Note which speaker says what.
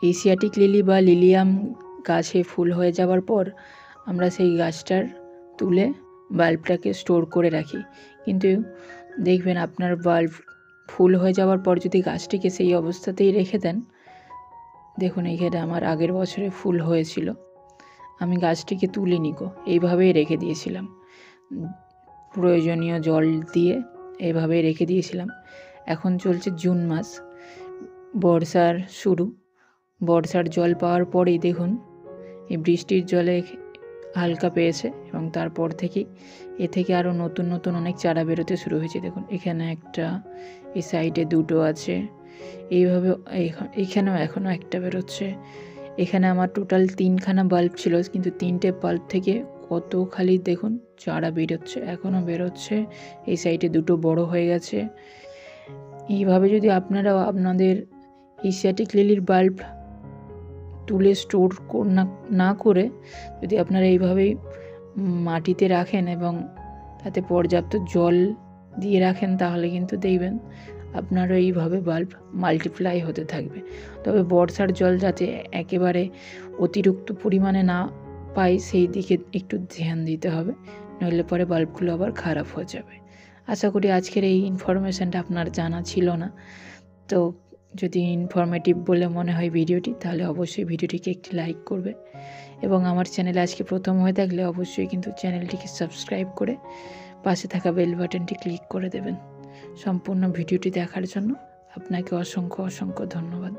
Speaker 1: Asiatic lily বা lilium গাছে ফুল হয়ে যাওয়ার পর আমরা সেই গাছটার তুলে বাল্বটাকে স্টোর করে রাখি, কিন্তু দেখবেন আপনার বাল্ব ফুল হয়ে যাওয়ার পর যদি গাছটিকে সেই অবস্থাতেই রেখে দেন, দেখুন এইখানে আমার আগের বছরে ফুল হয়েছিল, আমি গাছটিকে তুলিনি গো, এইভাবেই রেখে দিয়েছিলাম, প্রয়োজনীয় জল দিয়ে এইভাবেই রেখে দিয়েছিলাম। এখন চলছে জুন মাস, বর্ষার শুরু, বর্ষার জল পাওয়ার পরেই দেখুন এই বৃষ্টির জলে হালকা পেয়েছে এবং তারপর থেকেই এ থেকে আরও নতুন নতুন অনেক চারা বেরোতে শুরু হয়েছে। দেখুন এখানে একটা, এই সাইডে দুটো আছে, এইভাবে এখানেও এখনও একটা বেরোচ্ছে। এখানে আমার টোটাল 3খানা বাল্ব ছিল, কিন্তু 3টে বাল্ব থেকে কত খালি দেখুন চারা বেরোচ্ছে, এখনও বেরোচ্ছে। এই সাইডে দুটো বড় হয়ে গেছে। এইভাবে যদি আপনারাও আপনাদের এশিয়াটিক লিলির বাল্ব তুলে স্টোর না করে যদি আপনারা এইভাবেই মাটিতে রাখেন এবং তাতে পর্যাপ্ত জল দিয়ে রাখেন, তাহলে কিন্তু দেখবেন আপনারও এইভাবে বাল্ব মাল্টিপ্লাই হতে থাকবে। তবে বর্ষার জল যাতে একেবারে অতিরিক্ত পরিমাণে না পাই সেই দিকে একটু ধ্যান দিতে হবে, নইলে পরে বাল্বগুলো আবার খারাপ হয়ে যাবে। আশা করি আজকের এই ইনফরমেশানটা আপনার জানা ছিল না। তো যদি ইনফরমেটিভ বলে মনে হয় ভিডিওটি, তাহলে অবশ্যই ভিডিওটিকে একটি লাইক করবে এবং আমার চ্যানেলে আজকে প্রথম হয়ে থাকলে অবশ্যই কিন্তু চ্যানেলটিকে সাবস্ক্রাইব করে পাশে থাকা বেল বাটনটি ক্লিক করে দেবেন। সম্পূর্ণ ভিডিওটি দেখার জন্য আপনাকে অসংখ্য অসংখ্য ধন্যবাদ।